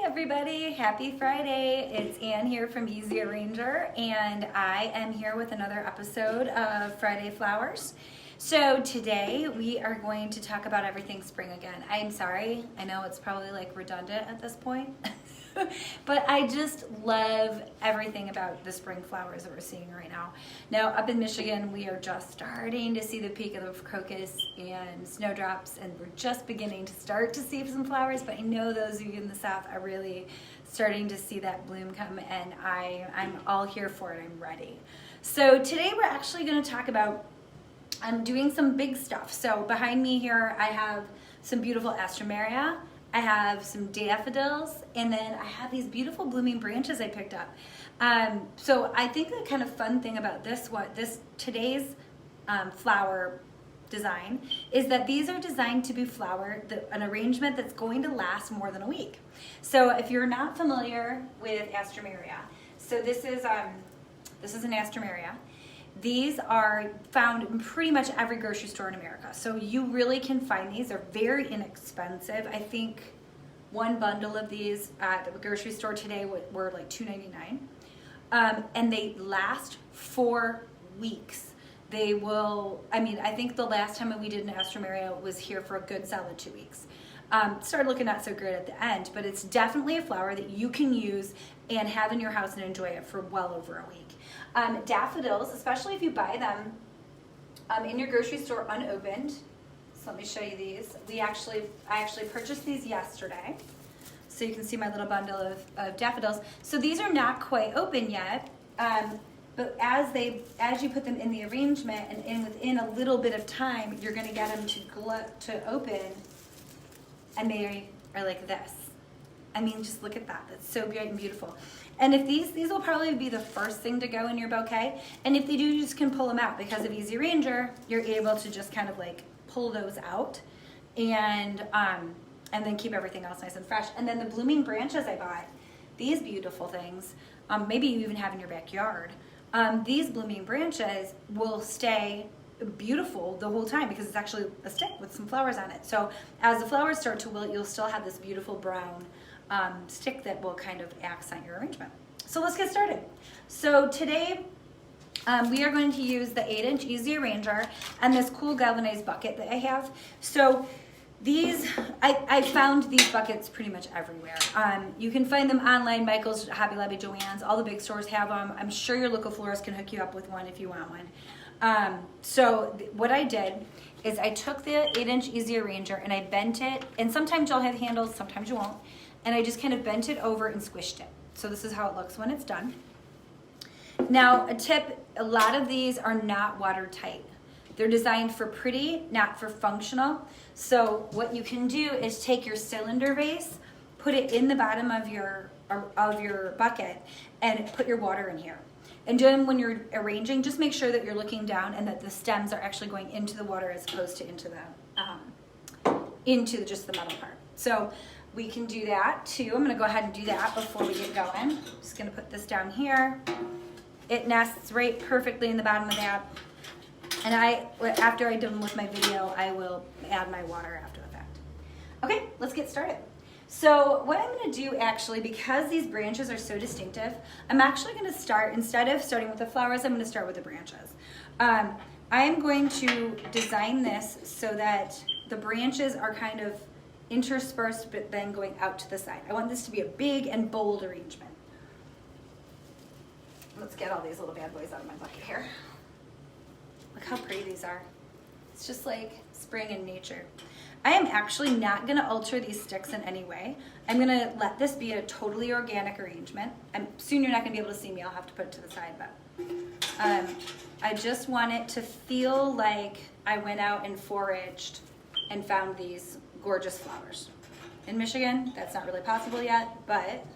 everybody, happy Friday. It's Ann here from Easy Arranger, and I am here with another episode of Friday Flowers. So today we are going to talk about everything spring again. I'm sorry, I know it's probably like redundant at this point, but I just love everything about the spring flowers that we're seeing right now. Now up in Michigan, we are just starting to see the peak of the crocus and snowdrops, and we're just beginning to start to see some flowers, but I know those of you in the South are really starting to see that bloom come, and I'm all here for it. I'm ready. So today we're actually going to talk about I'm doing some big stuff. So behind me here, I have some beautiful Alstroemeria. I have some daffodils, and then I have these beautiful blooming branches I picked up. So I think the kind of fun thing about today's flower design is that these are designed to be an arrangement that's going to last more than a week. So if you're not familiar with Alstroemeria, so this is an Alstroemeria. These are found in pretty much every grocery store in America. So you really can find these. They're very inexpensive. I think one bundle of these at the grocery store today were like $2.99. And they last 4 weeks. I think the last time we did an Alstroemeria was here for a good solid 2 weeks. Started looking not so good at the end, but it's definitely a flower that you can use and have in your house and enjoy it for well over a week. Daffodils, especially if you buy them in your grocery store unopened. So let me show you these. I actually purchased these yesterday. So you can see my little bundle of daffodils. So these are not quite open yet, but as you put them in the arrangement and within a little bit of time, you're going to get them to open, and they are like this. I mean, just look at that. That's so great and beautiful. And if these will probably be the first thing to go in your bouquet. And if they do, you just can pull them out. Because of Easy Arranger, you're able to just kind of like pull those out and then keep everything else nice and fresh. And then the blooming branches I bought, these beautiful things, maybe you even have in your backyard. These blooming branches will stay beautiful the whole time because it's actually a stick with some flowers on it. So as the flowers start to wilt, you'll still have this beautiful brown stick that will kind of accent your arrangement. So let's get started. So today we are going to use the 8-inch Easy Arranger and this cool galvanized bucket that I have. So these, I found these buckets pretty much everywhere. You can find them online, Michael's, Hobby Lobby, Joann's, all the big stores have them. I'm sure your local florist can hook you up with one if you want one. What I did is I took the 8-inch Easy Arranger and I bent it, and sometimes you'll have handles, sometimes you won't, and I just kind of bent it over and squished it. So this is how it looks when it's done. Now, a tip, a lot of these are not watertight. They're designed for pretty, not for functional. So what you can do is take your cylinder vase, put it in the bottom of your bucket, and put your water in here. And then when you're arranging, just make sure that you're looking down and that the stems are actually going into the water as opposed to into just the metal part. So we can do that too. I'm gonna go ahead and do that before we get going. Just gonna put this down here. It nests right perfectly in the bottom of that. And after I'm done with my video, I will add my water after the fact. Okay, let's get started. So what I'm going to do actually, because these branches are so distinctive, I'm actually going to start, instead of starting with the flowers, I'm going to start with the branches. I am going to design this so that the branches are kind of interspersed but then going out to the side. I want this to be a big and bold arrangement. Let's get all these little bad boys out of my bucket here. Look how pretty these are. It's just like spring in nature. I am actually not going to alter these sticks in any way. I'm going to let this be a totally organic arrangement. Soon you're not going to be able to see me. I'll have to put it to the side, but I just want it to feel like I went out and foraged and found these gorgeous flowers. In Michigan, that's not really possible yet, but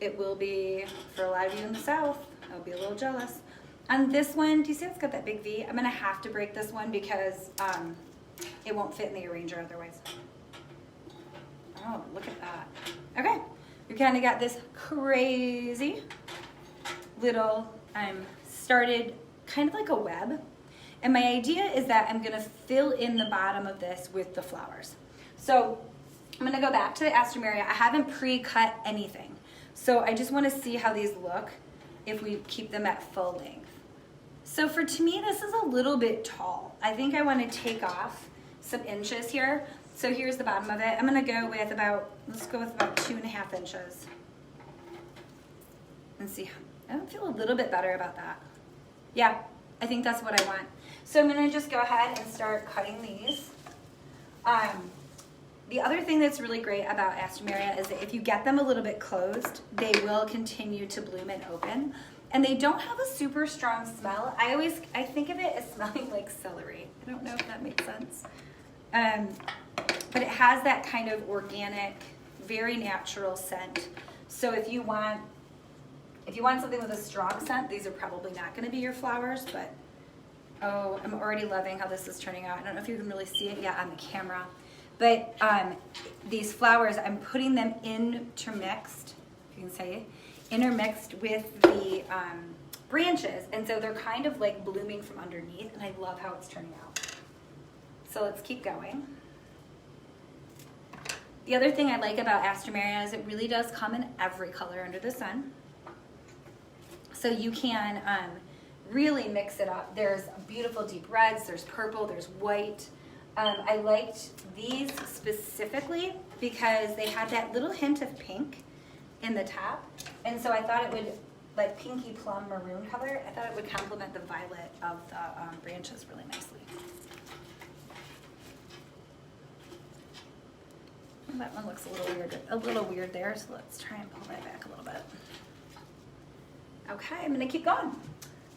it will be for a lot of you in the South. I'll be a little jealous. On this one, do you see it's got that big V? I'm going to have to break this one because it won't fit in the arranger otherwise. Oh, look at that. Okay, we kind of got this crazy little, started kind of like a web. And my idea is that I'm gonna fill in the bottom of this with the flowers. So I'm gonna go back to the Astomeria. I haven't pre-cut anything. So I just wanna see how these look if we keep them at full length. So to me, this is a little bit tall. I think I wanna take off some inches here. So here's the bottom of it. I'm gonna go with let's go with about 2.5 inches. And see, I feel a little bit better about that. Yeah, I think that's what I want. So I'm gonna just go ahead and start cutting these. The other thing that's really great about Astomeria is that if you get them a little bit closed, they will continue to bloom and open. And they don't have a super strong smell. I think of it as smelling like celery. I don't know if that makes sense. But it has that kind of organic, very natural scent. So if you want something with a strong scent, these are probably not going to be your flowers, but oh, I'm already loving how this is turning out. I don't know if you can really see it yet on the camera, but these flowers, I'm putting them intermixed, if you can say, intermixed with the branches, and so they're kind of like blooming from underneath, and I love how it's turning out. So let's keep going. The other thing I like about Astomeria is it really does come in every color under the sun. So you can really mix it up. There's beautiful deep reds, there's purple, there's white. I liked these specifically because they had that little hint of pink in the top. And so I thought it would, like pinky plum maroon color, I thought it would complement the violet of the branches really nicely. That one looks a little weird there, so let's try and pull that back a little bit. Okay, I'm gonna keep going.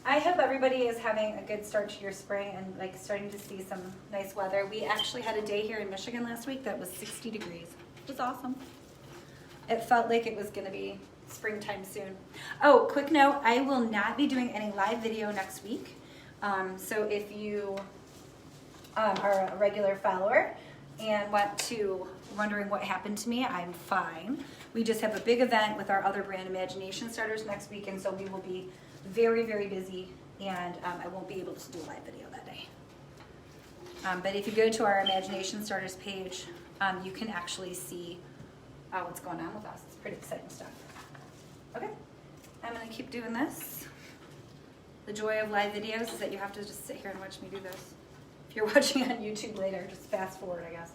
I hope everybody is having a good start to your spring and like starting to see some nice weather. We actually had a day here in Michigan last week that was 60 degrees. It was awesome. It felt like it was gonna be springtime soon. Oh, quick note, I will not be doing any live video next week. So if you are a regular follower and wondering what happened to me, I'm fine. We just have a big event with our other brand, Imagination Starters, next week, and so we will be very, very busy, and I won't be able to do a live video that day. But if you go to our Imagination Starters page, you can actually see what's going on with us. It's pretty exciting stuff. Okay, I'm gonna keep doing this. The joy of live videos is that you have to just sit here and watch me do this. If you're watching on YouTube later, just fast forward, I guess.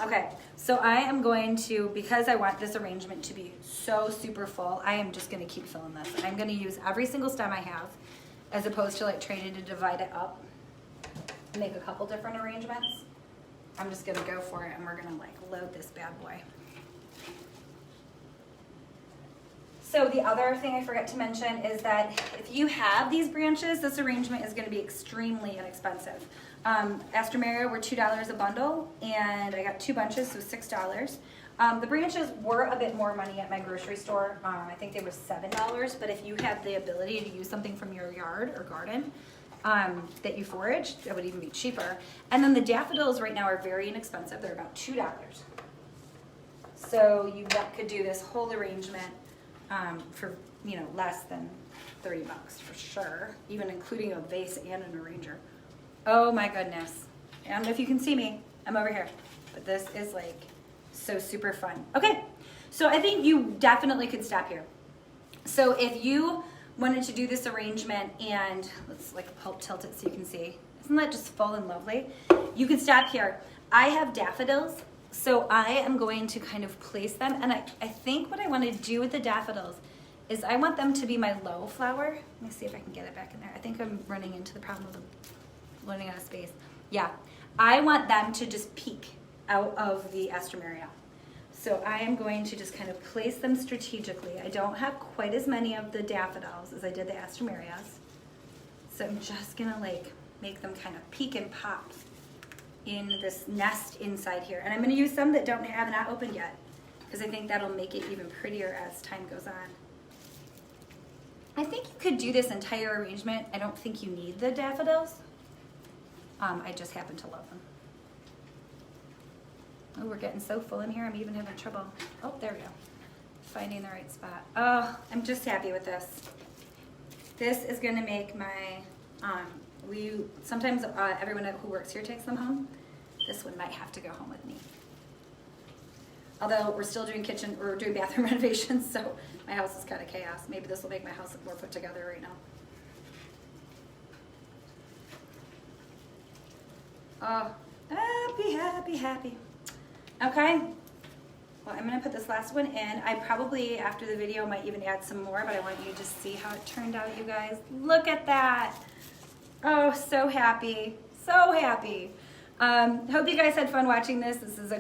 Okay, so I am going to, because I want this arrangement to be so super full, I am just gonna keep filling this. I'm gonna use every single stem I have, as opposed to like trying to divide it up and make a couple different arrangements. I'm just gonna go for it, and we're gonna like load this bad boy. So the other thing I forgot to mention is that if you have these branches, this arrangement is going to be extremely inexpensive. Astomeria were $2 a bundle, and I got 2 bunches, so $6. The branches were a bit more money at my grocery store. I think they were $7, but if you have the ability to use something from your yard or garden that you forage, that would even be cheaper. And then the daffodils right now are very inexpensive. They're about $2. So you could do this whole arrangement for less than $30 for sure, even including a vase and an arranger. Oh my goodness. I don't know if you can see me. I'm over here. But this is like so super fun. Okay, so I think you definitely could stop here. So if you wanted to do this arrangement, and let's like tilt it so you can see. Isn't that just full and lovely? You could stop here. I have daffodils. So I am going to kind of place them, and I think what I want to do with the daffodils is I want them to be my low flower. Let me see if I can get it back in there. I think I'm running into the problem of running out of space. Yeah, I want them to just peek out of the Astomeria. So I am going to just kind of place them strategically. I don't have quite as many of the daffodils as I did the Astomerias. So I'm just gonna like make them kind of peek and pop in this nest inside here. And I'm gonna use some that have not opened yet, because I think that'll make it even prettier as time goes on. I think you could do this entire arrangement. I don't think you need the daffodils. I just happen to love them. Oh, we're getting so full in here, I'm even having trouble. Oh, there we go. Finding the right spot. Oh, I'm just happy with this. This is gonna make my, sometimes everyone who works here takes them home. This one might have to go home with me. Although we're still doing kitchen, or doing bathroom renovations, so my house is kind of chaos. Maybe this will make my house look more put together right now. Oh, happy, happy, happy. Okay. Well, I'm gonna put this last one in. I probably, after the video, might even add some more, but I want you to see how it turned out, you guys. Look at that. Oh, so happy, so happy. Hope you guys had fun watching this. This is a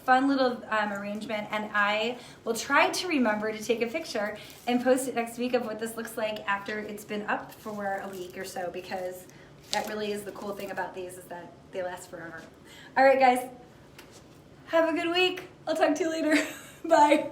fun little arrangement, and I will try to remember to take a picture and post it next week of what this looks like after it's been up for a week or so, because that really is the cool thing about these, is that they last forever. All right, guys, have a good week. I'll talk to you later. Bye.